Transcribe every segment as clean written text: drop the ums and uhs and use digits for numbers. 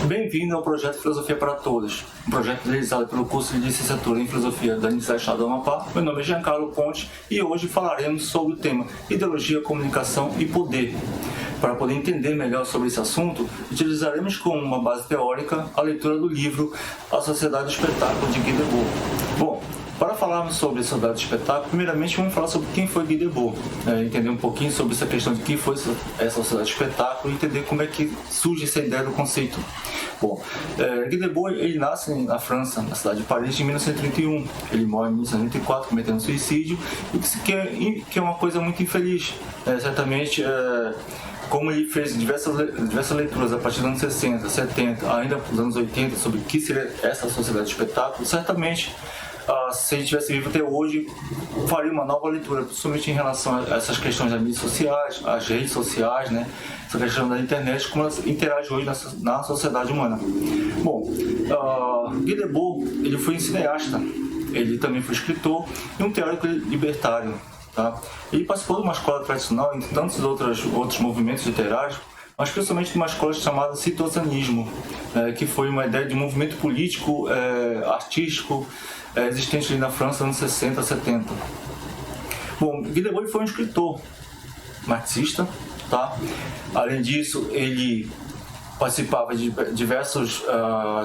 Bem-vindo ao projeto Filosofia para Todos, um projeto realizado pelo curso de Licenciatura em Filosofia da Universidade Estadual do Amapá. Meu nome é Giancarlo Ponte e hoje falaremos sobre o tema Ideologia, Comunicação e Poder. Para poder entender melhor sobre esse assunto, utilizaremos como uma base teórica a leitura do livro A Sociedade do Espetáculo de Guy Debord. Bom, para falarmos sobre a Sociedade do Espetáculo, primeiramente vamos falar sobre quem foi Guy Debord, entender um pouquinho sobre essa questão de quem foi essa Sociedade do Espetáculo e entender como é que surge essa ideia do conceito. Bom, Guy Debord, ele nasce na França, na cidade de Paris, em 1931. Ele morre em 1994, cometendo suicídio, o que é uma coisa muito infeliz. Certamente, como ele fez diversas leituras a partir dos anos 60, 70, ainda dos anos 80, sobre o que seria essa sociedade de espetáculo, certamente, se ele tivesse vivo até hoje, faria uma nova leitura, principalmente em relação a essas questões das mídias sociais, as redes sociais, né? Essa questão da internet, como elas interagem hoje na sociedade humana. Bom, Guy Debord, ele foi um cineasta, ele também foi escritor e um teórico libertário. Tá? Ele participou de uma escola tradicional, entre tantos outros movimentos literários, mas principalmente de uma escola chamada situacionismo, que foi uma ideia de movimento político, artístico, existente ali na França nos anos 60, 70. Bom, Guy Debord foi um escritor marxista, tá? Além disso, ele participava de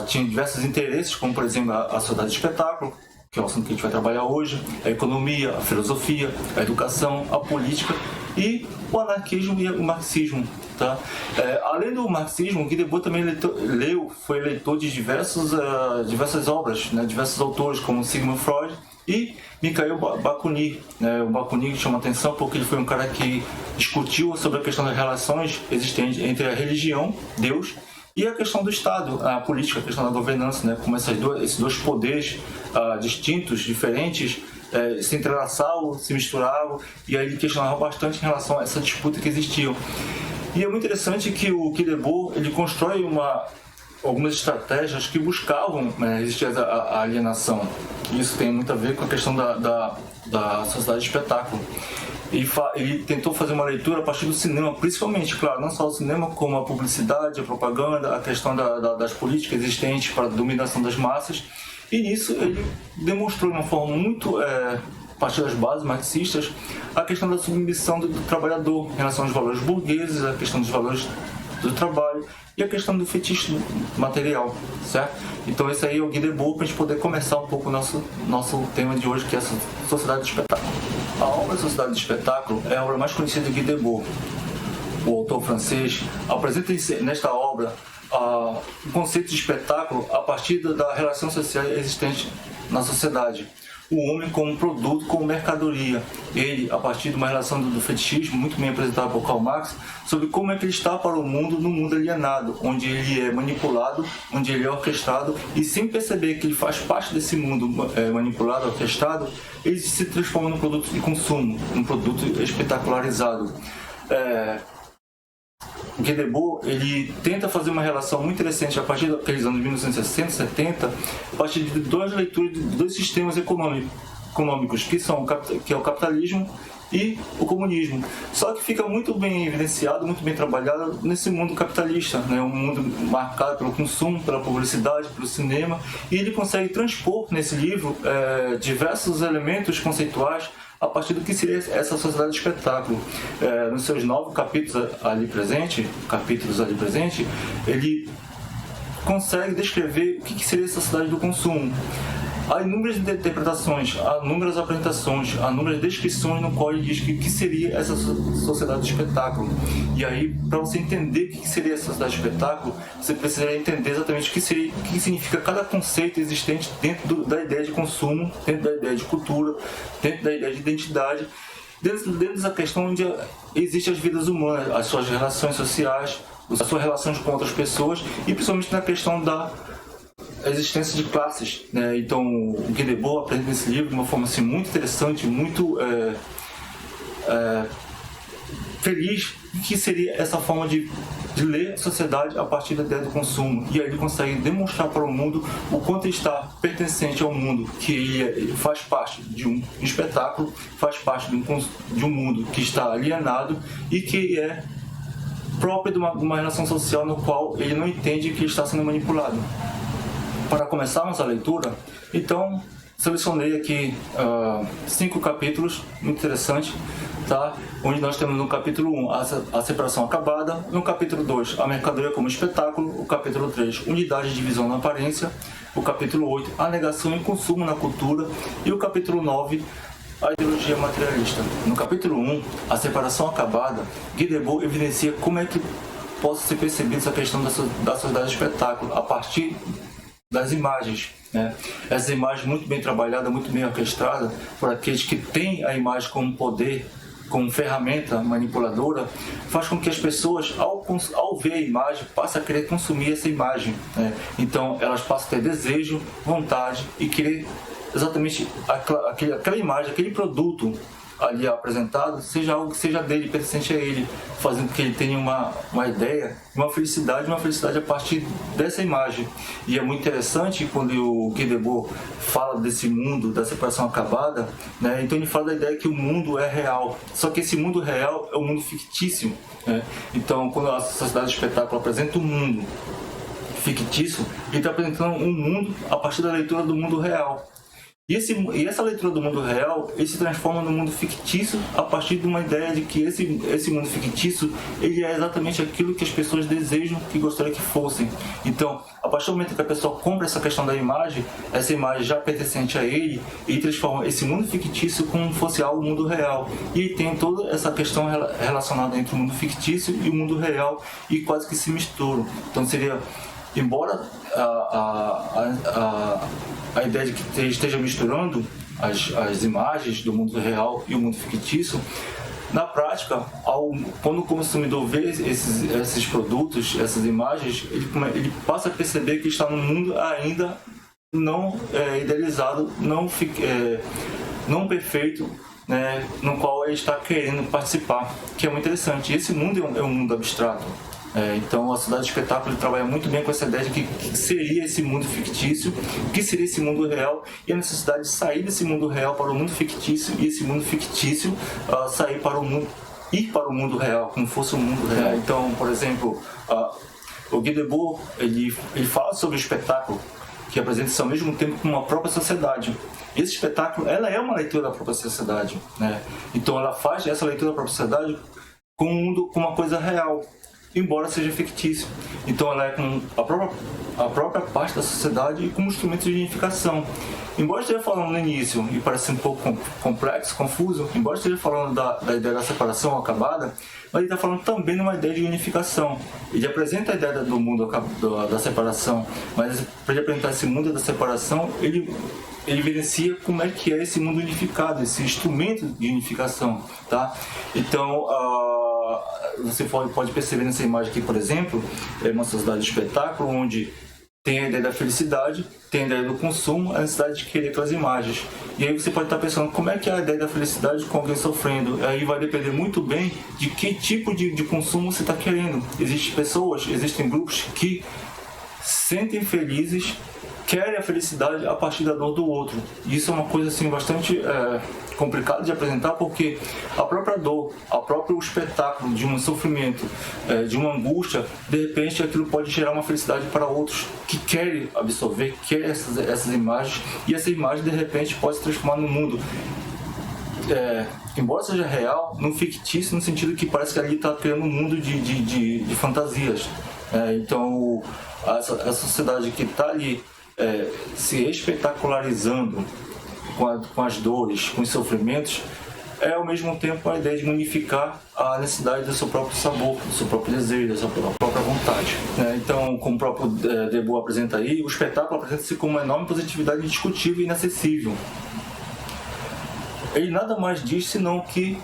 tinha diversos interesses, como por exemplo a sociedade de espetáculo, que é o assunto que a gente vai trabalhar hoje, a economia, a filosofia, a educação, a política e o anarquismo e o marxismo. Tá? Além do marxismo, Guy Debord também foi leitor de diversas obras, né, diversos autores como Sigmund Freud e Mikhail Bakunin. O Bakunin chama atenção porque ele foi um cara que discutiu sobre a questão das relações existentes entre a religião, Deus, e a questão do Estado, a política, a questão da governança, né, como esses dois poderes distintos, diferentes, se entrelaçavam, se misturavam, e aí ele questionava bastante em relação a essa disputa que existia. E é muito interessante que o Guy Debord, ele constrói algumas estratégias que buscavam existir a alienação. Isso tem muito a ver com a questão da sociedade de espetáculo. Ele tentou fazer uma leitura a partir do cinema, principalmente, claro, não só o cinema, como a publicidade, a propaganda, a questão das políticas existentes para a dominação das massas. E nisso ele demonstrou de uma forma muito, a partir das bases marxistas, a questão da submissão do trabalhador em relação aos valores burgueses, a questão dos valores do trabalho e a questão do fetiche material, certo? Então esse aí é o Guy Debord para a gente poder começar um pouco o nosso tema de hoje, que é a Sociedade de Espetáculo. A obra Sociedade de Espetáculo é a obra mais conhecida de Guy Debord. O autor francês apresenta nesta obra o conceito de espetáculo a partir da relação social existente na sociedade. O homem como produto, como mercadoria. Ele, a partir de uma relação do fetichismo, muito bem apresentada por Karl Marx, sobre como é que ele está para o mundo, no mundo alienado, onde ele é manipulado, onde ele é orquestrado, e sem perceber que ele faz parte desse mundo manipulado, orquestrado, ele se transforma num produto de consumo, num produto espetacularizado. Guy Debord, ele tenta fazer uma relação muito interessante a partir daqueles anos de 1960, 70, a partir de duas leituras de dois sistemas econômicos, que é o capitalismo e o comunismo. Só que fica muito bem evidenciado, muito bem trabalhado nesse mundo capitalista, né? Um mundo marcado pelo consumo, pela publicidade, pelo cinema, e ele consegue transpor nesse livro diversos elementos conceituais a partir do que seria essa sociedade de espetáculo. Nos seus 9 capítulos ali presente, ele consegue descrever o que seria essa sociedade do consumo. Há inúmeras interpretações, há inúmeras apresentações, há inúmeras descrições no qual ele diz que seria essa sociedade de espetáculo. E aí, para você entender o que seria essa sociedade de espetáculo, você precisaria entender exatamente o que significa cada conceito existente dentro da ideia de consumo, dentro da ideia de cultura, dentro da ideia de identidade, dentro da questão onde existem as vidas humanas, as suas relações sociais, as suas relações com outras pessoas e principalmente na questão da existência de classes, né? Então o Guy Debord apresenta nesse livro de uma forma assim, muito interessante, muito feliz, que seria essa forma de ler a sociedade a partir da ideia do consumo. E aí ele consegue demonstrar para o mundo o quanto ele está pertencente ao mundo, que ele faz parte de um espetáculo, faz parte de um mundo que está alienado e que é própria de uma relação social no qual ele não entende que está sendo manipulado. Para começar nossa leitura, então selecionei aqui 5 capítulos muito interessantes, tá? Onde nós temos no capítulo 1 a separação acabada, no capítulo 2 a mercadoria como espetáculo, o capítulo 3 unidade de divisão na aparência, o capítulo 8 a negação e consumo na cultura e o capítulo 9 a ideologia materialista. No capítulo 1, a separação acabada, Guy Debord evidencia como é que possa ser percebida essa questão da sociedade de espetáculo a partir das imagens, né? Essas imagens muito bem trabalhadas, muito bem orquestradas por aqueles que têm a imagem como poder, como ferramenta manipuladora, faz com que as pessoas, ao ver a imagem, passem a querer consumir essa imagem, né? Então elas passam a ter desejo, vontade e querer exatamente aquela imagem, aquele produto ali apresentado, seja algo que seja dele, pertencente a ele, fazendo com que ele tenha uma ideia, uma felicidade a partir dessa imagem. E é muito interessante quando o Guy Debord fala desse mundo, da separação acabada, né? Então ele fala da ideia que o mundo é real, só que esse mundo real é um mundo fictício, né? Então quando a sociedade de espetáculo apresenta um mundo fictício, ele está apresentando um mundo a partir da leitura do mundo real. E essa leitura do mundo real, ele se transforma no mundo fictício a partir de uma ideia de que esse mundo fictício, ele é exatamente aquilo que as pessoas desejam, que gostariam que fossem. Então, a partir do momento que a pessoa compra essa questão da imagem, essa imagem já pertencente a ele transforma esse mundo fictício como fosse algo mundo real. E tem toda essa questão relacionada entre o mundo fictício e o mundo real e quase que se misturam. Então seria, embora a ideia de que esteja misturando as imagens do mundo real e o mundo fictício, na prática, quando o consumidor vê esses produtos, essas imagens, ele passa a perceber que está num mundo ainda não idealizado, não perfeito, né, no qual ele está querendo participar, que é muito interessante. Esse mundo é um mundo abstrato. Então a sociedade de espetáculo trabalha muito bem com essa ideia de que seria esse mundo fictício, que seria esse mundo real, e a necessidade de sair desse mundo real para o mundo fictício, e esse mundo fictício ir para o mundo real, como fosse o mundo real. Então, por exemplo, o Guy Debord ele fala sobre o espetáculo, que apresenta-se ao mesmo tempo com uma própria sociedade. Esse espetáculo, ela é uma leitura da própria sociedade, né? Então ela faz essa leitura da própria sociedade com o mundo, com uma coisa real, embora seja fictício. Então ela é com a própria parte da sociedade e como instrumento de unificação. Embora esteja falando no início, e parece um pouco complexo, confuso, embora esteja falando da ideia da separação acabada, mas ele está falando também de uma ideia de unificação. Ele apresenta a ideia do mundo da separação, mas para ele apresentar esse mundo da separação, ele evidencia como é que é esse mundo unificado, esse instrumento de unificação, tá? Então, você pode perceber nessa imagem aqui, por exemplo, é uma sociedade de espetáculo onde tem a ideia da felicidade, tem a ideia do consumo, a necessidade de querer aquelas imagens. E aí você pode estar pensando como é que é a ideia da felicidade com alguém sofrendo. Aí vai depender muito bem de que tipo de consumo você está querendo. Existem grupos que sentem felizes, querem a felicidade a partir da dor do outro. E isso é uma coisa assim bastante complicada de apresentar, porque a própria dor, o próprio espetáculo de um sofrimento, de uma angústia, de repente aquilo pode gerar uma felicidade para outros que querem absorver, querem essas imagens, e essa imagem de repente pode se transformar no mundo. Embora seja real, não fictício, no sentido que parece que ali está criando um mundo de fantasias. Então, a sociedade que está ali se espetacularizando com as dores, com os sofrimentos, é ao mesmo tempo a ideia de unificar a necessidade do seu próprio sabor, do seu próprio desejo, da sua própria vontade. Então, como o próprio Debord apresenta aí, o espetáculo apresenta-se como uma enorme positividade indiscutível e inacessível. Ele nada mais diz senão que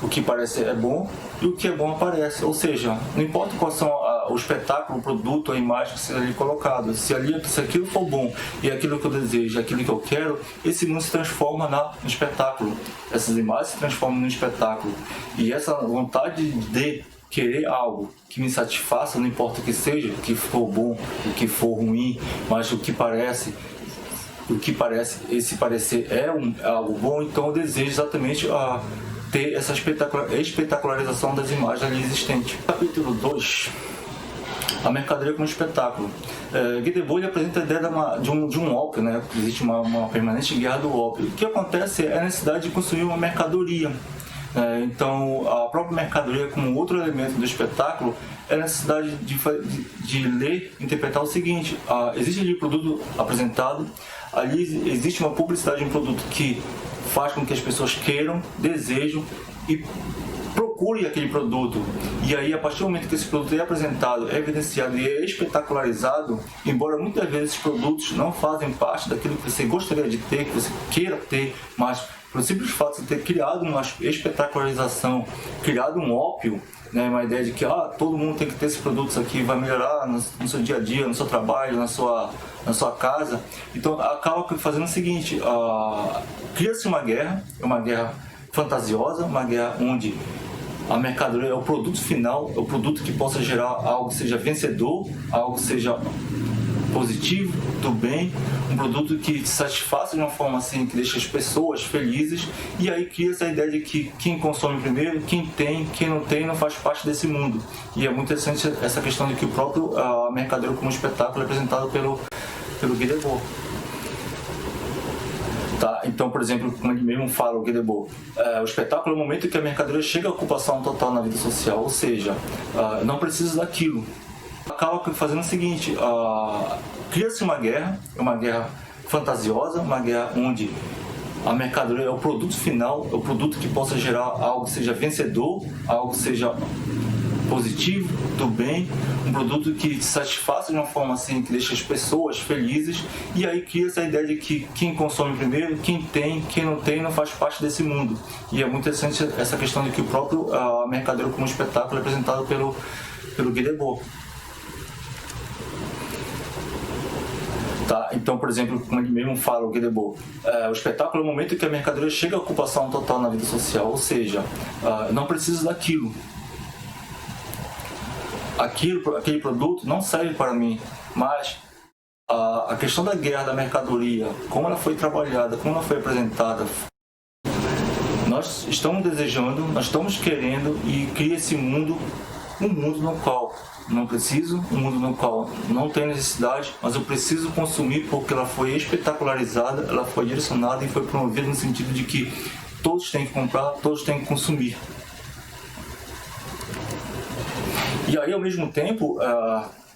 o que parece é bom e o que é bom aparece. Ou seja, não importa qual são o espetáculo, o produto, a imagem que seja ali colocada, se aquilo for bom e aquilo que eu desejo, aquilo que eu quero, esse mundo se transforma no espetáculo. Essas imagens se transformam no espetáculo. E essa vontade de querer algo que me satisfaça, não importa o que seja, o que for bom, o que for ruim, mas o que parece, esse parecer é algo bom, então eu desejo exatamente ter essa espetacularização das imagens ali existentes. Capítulo 2, a mercadoria como espetáculo. Guy Debord apresenta a ideia de um ópio, né? Existe uma permanente guerra do ópio. O que acontece é a necessidade de construir uma mercadoria. Então, a própria mercadoria, como outro elemento do espetáculo, é a necessidade de ler e interpretar o seguinte: existe ali produto apresentado, ali existe uma publicidade de um produto que faz com que as pessoas queiram, desejam e procure aquele produto. E aí, a partir do momento que esse produto é apresentado, é evidenciado e é espetacularizado, embora muitas vezes esses produtos não fazem parte daquilo que você gostaria de ter, que você queira ter, mas pelo simples fato de ter criado uma espetacularização, criado um ópio, né, uma ideia de que todo mundo tem que ter esses produtos aqui, vai melhorar no seu dia a dia, no seu trabalho, na sua casa. Então acaba fazendo o seguinte: cria-se uma guerra fantasiosa, uma guerra onde a mercadoria é o produto final, é o produto que possa gerar algo que seja vencedor, algo que seja positivo, do bem, um produto que satisfaça de uma forma assim, que deixa as pessoas felizes, e aí cria essa ideia de que quem consome primeiro, quem tem, quem não tem, não faz parte desse mundo. E é muito interessante essa questão de que o próprio mercadoria como espetáculo é apresentado pelo Guy Debord. Tá? Então, por exemplo, como ele mesmo fala, o Guy Debord, o espetáculo é o momento em que a mercadoria chega à ocupação total na vida social, ou seja, não precisa daquilo. Acaba fazendo o seguinte: cria-se uma guerra fantasiosa, uma guerra onde a mercadoria é o produto final, é o produto que possa gerar algo que seja vencedor, algo que seja positivo, do bem, um produto que satisfaça de uma forma assim, que deixa as pessoas felizes, e aí cria essa ideia de que quem consome primeiro, quem tem, quem não tem, não faz parte desse mundo. E é muito interessante essa questão de que o próprio mercadoria como espetáculo é apresentado pelo Guy Debord. Tá? Então, por exemplo, como ele mesmo fala, o Guy Debord, o espetáculo é o momento em que a mercadoria chega à ocupação total na vida social, ou seja, não precisa daquilo. Aquele produto não serve para mim, mas a questão da guerra da mercadoria, como ela foi trabalhada, como ela foi apresentada, nós estamos desejando, nós estamos querendo, e cria esse mundo, um mundo no qual não preciso, um mundo no qual não tenho necessidade, mas eu preciso consumir porque ela foi espetacularizada, ela foi direcionada e foi promovida no sentido de que todos têm que comprar, todos têm que consumir. E aí, ao mesmo tempo,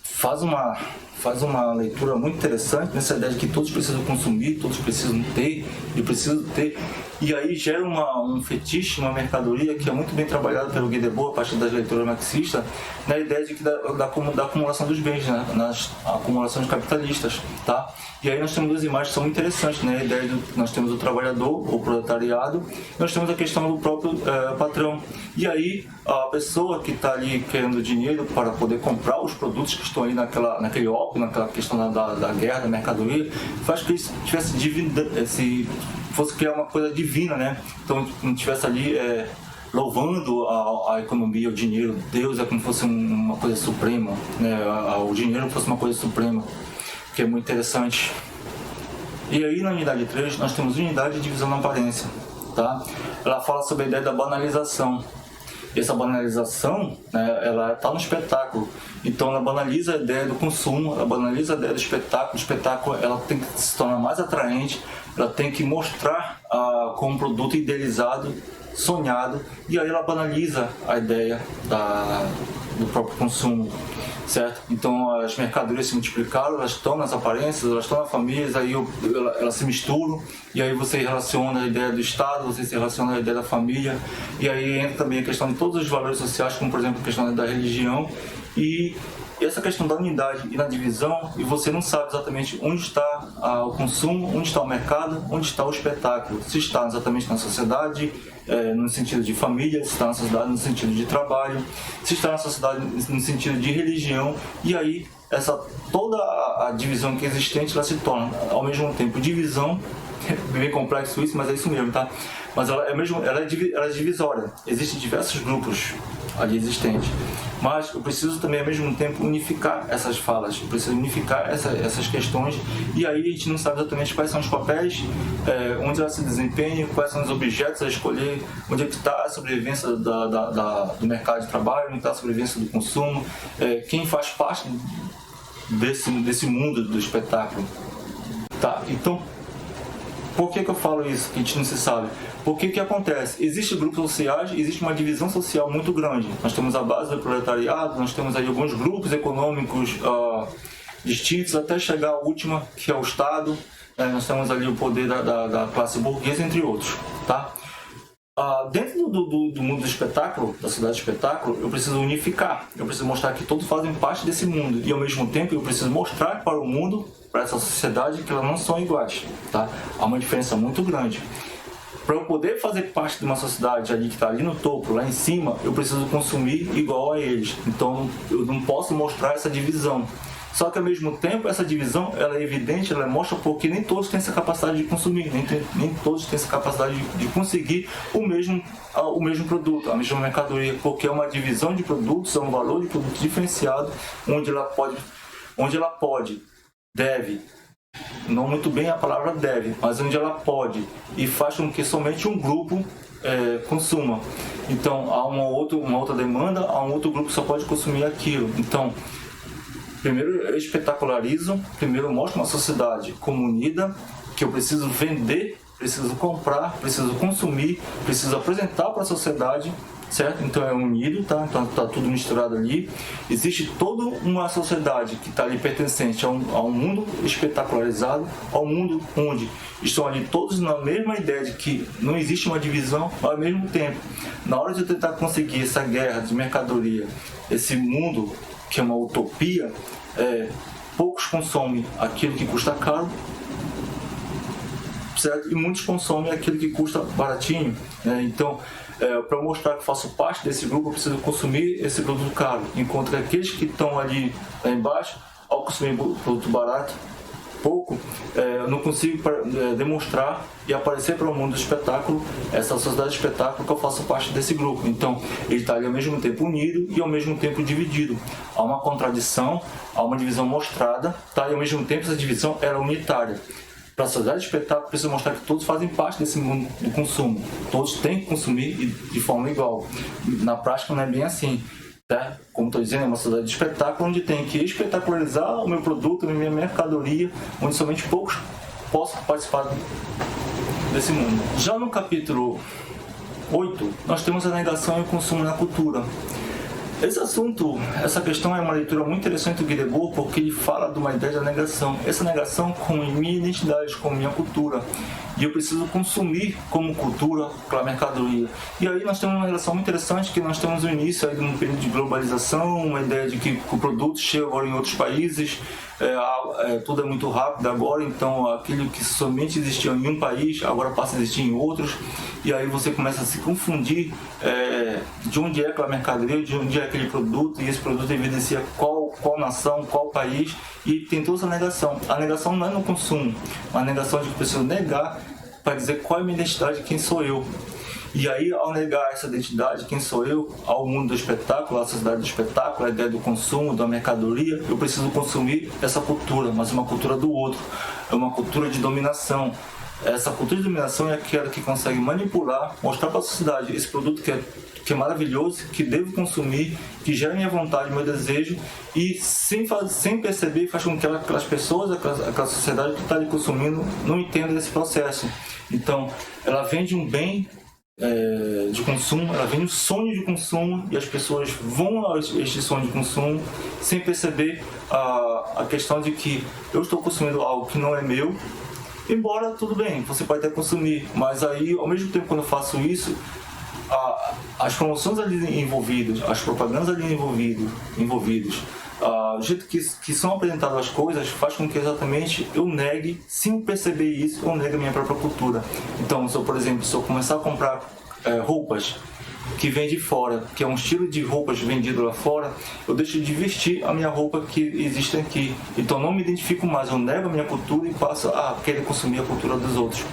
faz uma leitura muito interessante nessa ideia de que todos precisam consumir, todos precisam ter, eu preciso ter. E aí gera um fetiche, uma mercadoria que é muito bem trabalhada pelo Guy Debord, a partir das leituras marxistas, na ideia de que da acumulação dos bens, né? Nas acumulações capitalistas. Tá? E aí nós temos duas imagens que são muito interessantes, né? A ideia nós temos o trabalhador, o proletariado, e nós temos a questão do próprio patrão. E aí a pessoa que está ali querendo dinheiro para poder comprar os produtos que estão ali naquele ópio, naquela questão da guerra, da mercadoria, faz que isso tivesse fosse criar uma coisa divina, né? Então não estivesse ali louvando a economia, o dinheiro. Deus é como se fosse uma coisa suprema, né? O dinheiro fosse uma coisa suprema, que é muito interessante. E aí na unidade 3 nós temos unidade de divisão na aparência, tá? Ela fala sobre a ideia da banalização. Essa banalização, né, ela está no espetáculo, então ela banaliza a ideia do consumo, ela banaliza a ideia do espetáculo. O espetáculo ela tem que se tornar mais atraente, ela tem que mostrar como um produto idealizado, sonhado, e aí ela banaliza a ideia do próprio consumo, certo? Então as mercadorias se multiplicaram, elas estão nas aparências, elas estão nas famílias, aí elas se misturam, e aí você relaciona a ideia do Estado, você se relaciona a ideia da família, e aí entra também a questão de todos os valores sociais, como por exemplo a questão da religião, e essa questão da unidade e na divisão, e você não sabe exatamente onde está o consumo, onde está o mercado, onde está o espetáculo, se está exatamente na sociedade, no sentido de família, se está na sociedade no sentido de trabalho, se está na sociedade no sentido de religião, e aí toda a divisão que é existente ela se torna ao mesmo tempo divisão, bem complexo isso, mas é isso mesmo, tá? mas ela é divisória. Existem diversos grupos ali existentes, mas eu preciso também ao mesmo tempo unificar essas falas, eu preciso unificar essas questões, e aí a gente não sabe exatamente quais são os papéis, onde ela se desempenha, quais são os objetos a escolher, onde é que está a sobrevivência do mercado de trabalho, onde está a sobrevivência do consumo, quem faz parte desse mundo do espetáculo. Tá, então, por que eu falo isso, que a gente não se sabe? Porque o que acontece? Existem grupos sociais, existe uma divisão social muito grande. Nós temos a base do proletariado, nós temos aí alguns grupos econômicos distintos, até chegar à última, que é o Estado. Nós temos ali o poder da classe burguesa, entre outros. Tá? Dentro do mundo do espetáculo, da sociedade do espetáculo, eu preciso unificar. Eu preciso mostrar que todos fazem parte desse mundo. E ao mesmo tempo eu preciso mostrar para o mundo, para essa sociedade, que elas não são iguais. Tá? Há uma diferença muito grande. Para eu poder fazer parte de uma sociedade ali que está ali no topo, lá em cima, eu preciso consumir igual a eles. Então eu não posso mostrar essa divisão. Só que ao mesmo tempo essa divisão ela é evidente, ela mostra porque nem todos têm essa capacidade de consumir, nem todos têm essa capacidade de conseguir o mesmo produto, a mesma mercadoria, porque é uma divisão de produtos, é um valor de produto diferenciado, onde ela pode, deve, não muito bem a palavra deve, mas onde ela pode e faz com que somente um grupo consuma. Então há uma outra demanda, há um outro grupo que só pode consumir aquilo. Então, primeiro eu espetacularizo, primeiro eu mostro uma sociedade como unida, que eu preciso vender, preciso comprar, preciso consumir, preciso apresentar para a sociedade, certo? Então é unido, tá? Então tá tudo misturado ali. Existe toda uma sociedade que está ali pertencente a um mundo espetacularizado, ao mundo onde estão ali todos na mesma ideia de que não existe uma divisão, mas ao mesmo tempo, na hora de eu tentar conseguir essa guerra de mercadoria, esse mundo que é uma utopia, poucos consomem aquilo que custa caro, certo? E muitos consomem aquilo que custa baratinho, né? Então, para mostrar que faço parte desse grupo, eu preciso consumir esse produto caro, enquanto que aqueles que estão ali lá embaixo, ao consumir produto barato, pouco, eu não consigo demonstrar e aparecer para o mundo do espetáculo, essa sociedade de espetáculo, que eu faço parte desse grupo. Então, ele está ali ao mesmo tempo unido e ao mesmo tempo dividido. Há uma contradição, há uma divisão mostrada, tá? E ao mesmo tempo essa divisão era unitária. Para a sociedade de espetáculo, precisa mostrar que todos fazem parte desse mundo do consumo. Todos têm que consumir de forma igual. Na prática não é bem assim. Tá? Como estou dizendo, é uma sociedade de espetáculo onde tem que espetacularizar o meu produto, a minha mercadoria, onde somente poucos possam participar desse mundo. Já no capítulo 8, nós temos a negação e o consumo na cultura. Esse assunto, essa questão é uma leitura muito interessante do Guy Debord, porque ele fala de uma ideia da negação. Essa negação com minha identidade, com minha cultura. E eu preciso consumir como cultura aquela mercadoria. E aí nós temos uma relação muito interessante, que nós temos o início aí de um período de globalização, uma ideia de que o produto chega agora em outros países, tudo é muito rápido agora, então aquilo que somente existia em um país, agora passa a existir em outros, e aí você começa a se confundir de onde é aquela mercadoria, de onde é aquele produto, e esse produto evidencia qual nação, qual país, e tem toda essa negação. A negação não é no consumo, a negação de que eu preciso negar para dizer qual é a minha identidade, quem sou eu. E aí, ao negar essa identidade, quem sou eu, ao mundo do espetáculo, à sociedade do espetáculo, a ideia do consumo, da mercadoria, eu preciso consumir essa cultura, mas uma cultura do outro. É uma cultura de dominação. Essa cultura de dominação é aquela que consegue manipular, mostrar para a sociedade esse produto que é maravilhoso, que devo consumir, que gera minha vontade, meu desejo, e sem perceber faz com que aquelas pessoas, aquela sociedade que está ali consumindo, não entenda esse processo. Então, ela vende um bem de consumo, ela vende um sonho de consumo, e as pessoas vão a este sonho de consumo sem perceber a questão de que eu estou consumindo algo que não é meu. Embora, tudo bem, você pode até consumir, mas aí, ao mesmo tempo, quando eu faço isso, as promoções ali envolvidas, as propagandas ali envolvidos, o jeito que são apresentadas as coisas faz com que exatamente eu negue, sem perceber isso, eu negue a minha própria cultura. Então, se eu começar a comprar roupas que vem de fora, que é um estilo de roupas vendido lá fora, eu deixo de vestir a minha roupa que existe aqui. Então não me identifico mais, eu nego a minha cultura e passo a querer consumir a cultura dos outros.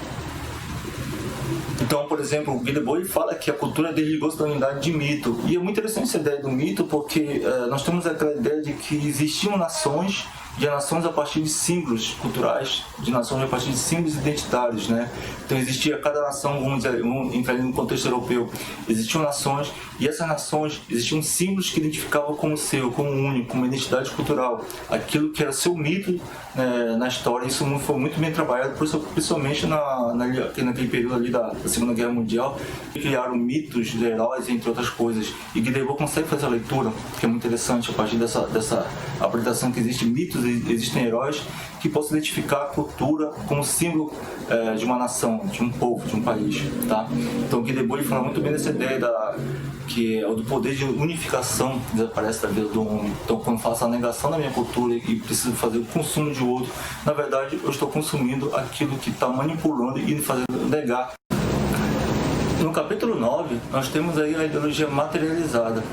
Então, por exemplo, o Guy Debord fala que a cultura desligou-se da unidade de mito. E é muito interessante essa ideia do mito, porque nós temos aquela ideia de que existiam nações, de nações a partir de símbolos culturais, de nações a partir de símbolos identitários, né? Então existia cada nação, vamos dizer, no contexto europeu, existiam nações, e essas nações existiam símbolos que identificavam como seu, como único, como identidade cultural, aquilo que era seu mito, né, na história. Isso foi muito bem trabalhado, principalmente naquele período ali da Segunda Guerra Mundial, criaram mitos de heróis, entre outras coisas, e Guy Debord consegue fazer a leitura, que é muito interessante, a partir dessa apresentação que existe mitos, existem heróis que possam identificar a cultura como símbolo de uma nação, de um povo, de um país, tá? Então Guy Debord fala muito bem dessa ideia que é do poder de unificação que desaparece da vida do homem. Então, quando eu faço a negação da minha cultura e preciso fazer o consumo de outro, na verdade eu estou consumindo aquilo que está manipulando e fazendo negar. No capítulo 9 nós temos aí a ideologia materializada.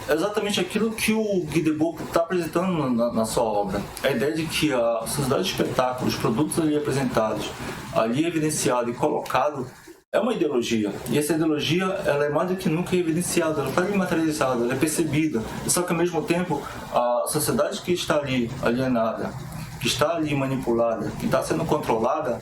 É exatamente aquilo que o Guy Debord está apresentando na sua obra. A ideia de que a sociedade de espetáculo, os produtos ali apresentados, ali evidenciado e colocado, é uma ideologia. E essa ideologia, ela é mais do que nunca evidenciada, ela está ali materializada, ela é percebida. Só que ao mesmo tempo, a sociedade que está ali alienada, que está ali manipulada, que está sendo controlada,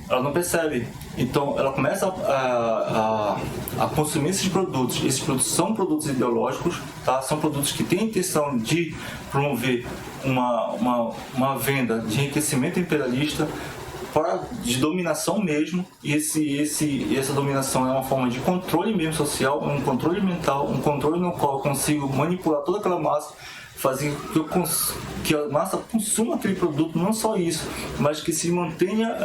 ela não percebe. Então ela começa a consumir esses produtos. Esses produtos são produtos ideológicos, tá? São produtos que têm a intenção de promover uma venda de enriquecimento imperialista, de dominação mesmo, e essa dominação é uma forma de controle mesmo social, um controle mental, um controle no qual eu consigo manipular toda aquela massa, fazer que a massa consuma aquele produto, não só isso, mas que se mantenha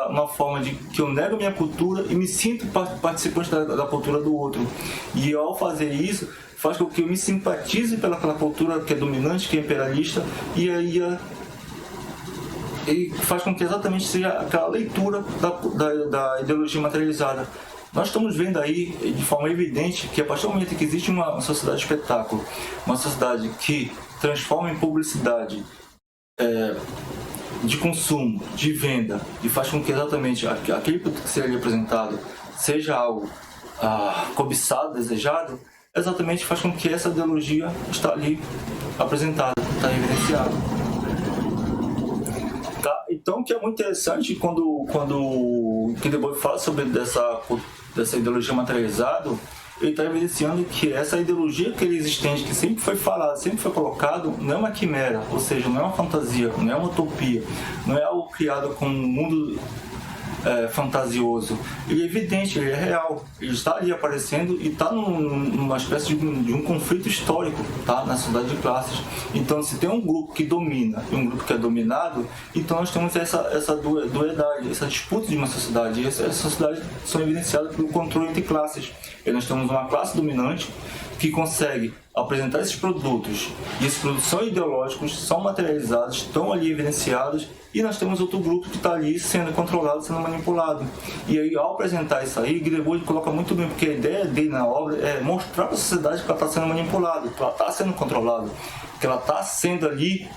uma forma de que eu nego minha cultura e me sinto participante da cultura do outro. E ao fazer isso, faz com que eu me simpatize pelaquela cultura que é dominante, que é imperialista, e faz com que exatamente seja aquela leitura da ideologia materializada. Nós estamos vendo aí de forma evidente que a partir do momento que existe uma sociedade de espetáculo, uma sociedade que transforma em publicidade de consumo, de venda, e faz com que exatamente aquele produto que seja apresentado seja algo cobiçado, desejado, exatamente faz com que essa ideologia está ali apresentada, está evidenciada. Tá? Então, o que é muito interessante quando o Guy Debord fala sobre dessa ideologia materializada, ele está evidenciando que essa ideologia que ele existente, que sempre foi falado, sempre foi colocado, não é uma quimera, ou seja, não é uma fantasia, não é uma utopia, não é algo criado com um mundo fantasioso. Ele é evidente, ele é real, ele está ali aparecendo e está numa espécie de um conflito histórico, tá? Na sociedade de classes. Então, se tem um grupo que domina e um grupo que é dominado, então nós temos essa dualidade, essa disputa de uma sociedade, e essas sociedades são evidenciadas pelo controle entre classes. E nós temos uma classe dominante que consegue apresentar esses produtos, e esses produtos são ideológicos, são materializados, estão ali evidenciados, e nós temos outro grupo que está ali sendo controlado, sendo manipulado. E aí, ao apresentar isso aí, Guy Debord coloca muito bem, porque a ideia dele na obra é mostrar para a sociedade que ela está sendo manipulada, que ela está sendo controlada, que ela está sendo ali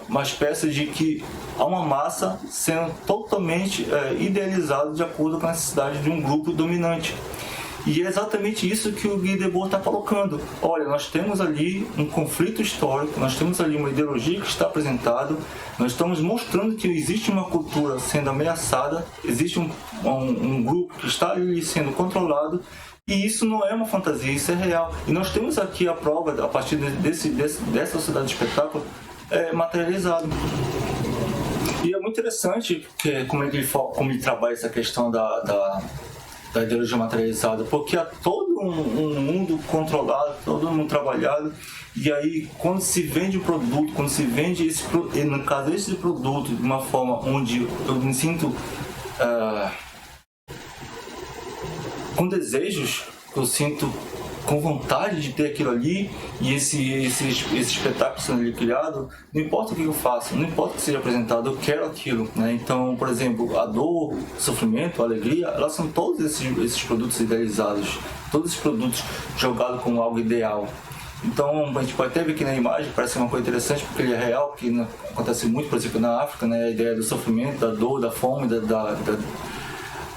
uma espécie de que há uma massa sendo totalmente idealizada de acordo com a necessidade de um grupo dominante. E é exatamente isso que o Guy Debord está colocando. Olha, nós temos ali um conflito histórico, nós temos ali uma ideologia que está apresentada, nós estamos mostrando que existe uma cultura sendo ameaçada, existe um grupo que está ali sendo controlado, e isso não é uma fantasia, isso é real. E nós temos aqui a prova, a partir dessa sociedade de espetáculo, materializado. E é muito interessante como ele trabalha essa questão da ideologia materializada, porque há todo um mundo controlado, todo mundo trabalhado, e aí quando se vende o produto, quando se vende no caso esse produto de uma forma onde eu me sinto com desejos, eu sinto com vontade de ter aquilo ali, e esse espetáculo sendo ali criado, não importa o que eu faço, não importa o que seja apresentado, eu quero aquilo, né? Então, por exemplo, a dor, o sofrimento, a alegria, elas são todos esses produtos idealizados, todos esses produtos jogados como algo ideal. Então, a gente pode até ver aqui na imagem, parece uma coisa interessante, porque ele é real, que acontece muito, por exemplo, na África, né? A ideia do sofrimento, da dor, da fome,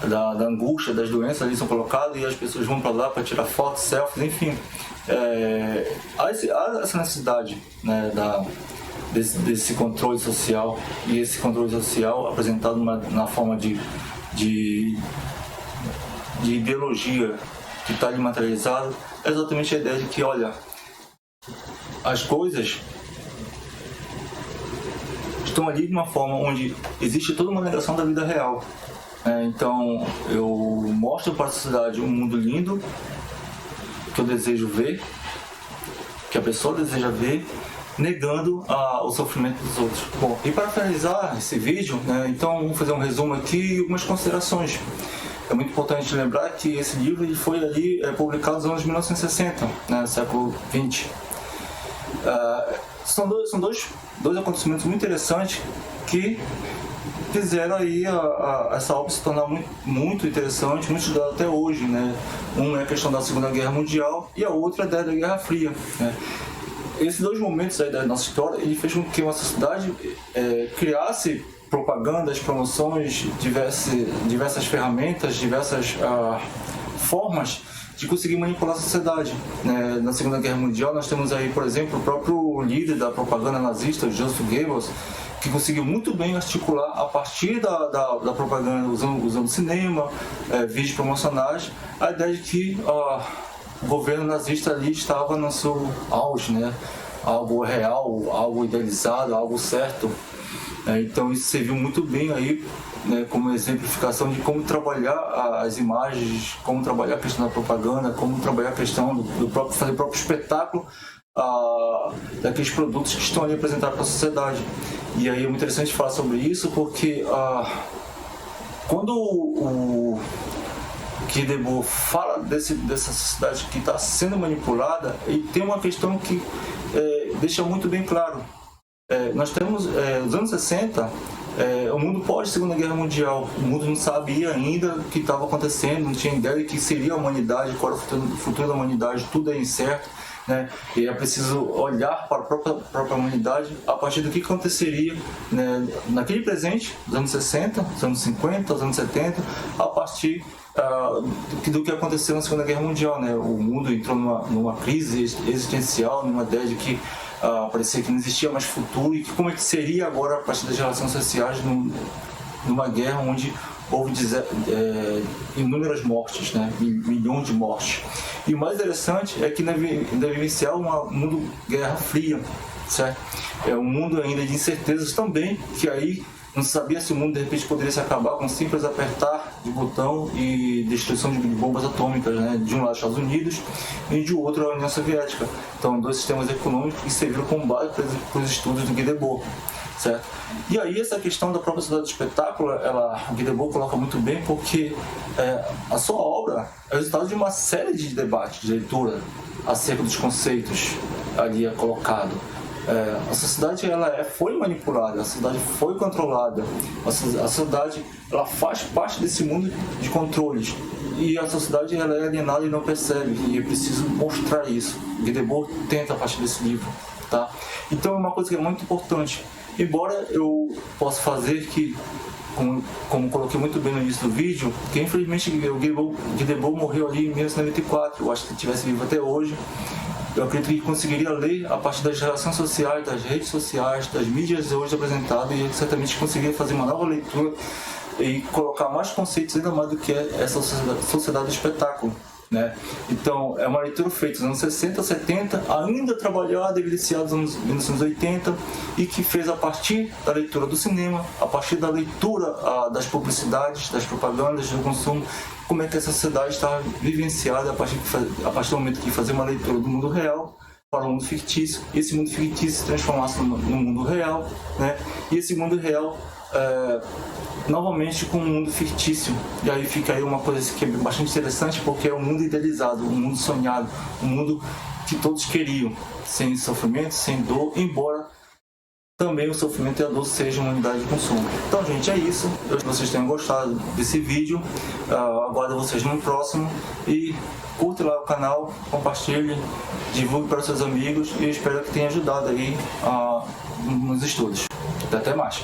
da angústia, das doenças ali são colocados e as pessoas vão para lá para tirar fotos, selfies, enfim. Há essa necessidade, né, desse controle social, e esse controle social apresentado na forma de ideologia que está ali materializado, é exatamente a ideia de que, olha, as coisas estão ali de uma forma onde existe toda uma negação da vida real. Então eu mostro para a sociedade um mundo lindo que eu desejo ver, que a pessoa deseja ver, negando o sofrimento dos outros. Bom, e para finalizar esse vídeo, né, então vamos fazer um resumo aqui e algumas considerações. É muito importante lembrar que esse livro ele foi ali publicado nos anos 1960, né, século XX. São dois acontecimentos muito interessantes que fizeram aí essa obra se tornar muito interessante, muito estudada até hoje, né? Um é a questão da Segunda Guerra Mundial e a outra é a da Guerra Fria, né? Esses dois momentos aí da nossa história, ele fez com que uma sociedade criasse propagandas, promoções, diversas ferramentas, diversas formas de conseguir manipular a sociedade, né? Na Segunda Guerra Mundial nós temos aí, por exemplo, o próprio líder da propaganda nazista, Joseph Goebbels, que conseguiu muito bem articular a partir da propaganda, usando cinema, vídeos promocionais, a ideia de que o governo nazista ali estava no seu auge, né? Algo real, algo idealizado, algo certo. Então isso serviu muito bem aí, né, como exemplificação de como trabalhar as imagens, como trabalhar a questão da propaganda, como trabalhar a questão fazer o próprio espetáculo daqueles produtos que estão ali apresentados para a sociedade. E aí é muito interessante falar sobre isso porque quando o Guy Debord fala dessa sociedade que está sendo manipulada, ele tem uma questão que deixa muito bem claro. Nós temos, nos anos 60, o mundo pós-Segunda Guerra Mundial, o mundo não sabia ainda o que estava acontecendo, não tinha ideia de que seria a humanidade, qual era o futuro da humanidade, tudo é incerto, né? E é preciso olhar para a própria humanidade a partir do que aconteceria, né, naquele presente, dos anos 60, dos anos 50, dos anos 70, a partir do que aconteceu na Segunda Guerra Mundial, né? O mundo entrou numa crise existencial, numa ideia de que parecia que não existia mais futuro e que como é que seria agora a partir das relações sociais numa guerra onde houve inúmeras mortes, né? Milhões de mortes. E o mais interessante é que deve iniciar um mundo guerra fria, certo? É um mundo ainda de incertezas também, que aí não se sabia se o mundo de repente poderia se acabar com um simples apertar de botão e destruição de bombas atômicas, né? De um lado Estados Unidos e de outro a União Soviética. Então dois sistemas econômicos que serviram como base para os estudos do Guy Debord, certo? E aí essa questão da própria sociedade do espetáculo, o Guy Debord coloca muito bem porque a sua obra é o resultado de uma série de debates, de leitura acerca dos conceitos ali colocado. A sociedade foi manipulada, a sociedade foi controlada, a sociedade ela faz parte desse mundo de controles e a sociedade ela é alienada e não percebe, e é preciso mostrar isso. Guy Debord tenta a partir desse livro, tá? Então é uma coisa que é muito importante, embora eu possa fazer que, como coloquei muito bem no início do vídeo, que infelizmente o Guy Debord morreu ali em 1994, eu acho que se tivesse vivo até hoje, eu acredito que conseguiria ler a partir das relações sociais, das redes sociais, das mídias hoje apresentadas, e certamente conseguiria fazer uma nova leitura e colocar mais conceitos ainda mais do que essa sociedade do espetáculo, né? Então, é uma leitura feita nos anos 60, 70, ainda trabalhada e evidenciada nos anos 1980, e que fez a partir da leitura do cinema, a partir da leitura das publicidades, das propagandas, do consumo, como é que essa sociedade está vivenciada a partir do momento que fazer uma leitura do mundo real para o mundo fictício, e esse mundo fictício se transformasse no mundo real, né? E esse mundo real novamente com um mundo fictício, e aí fica aí uma coisa que é bastante interessante, porque é um mundo idealizado, um mundo sonhado, um mundo que todos queriam, sem sofrimento, sem dor, embora também o sofrimento e a dor sejam uma unidade de consumo. Então, gente, é isso. Eu espero que vocês tenham gostado desse vídeo. Aguardo vocês no próximo e curte lá o canal, compartilhe, divulgue para os seus amigos, e eu espero que tenha ajudado aí nos estudos. Até mais.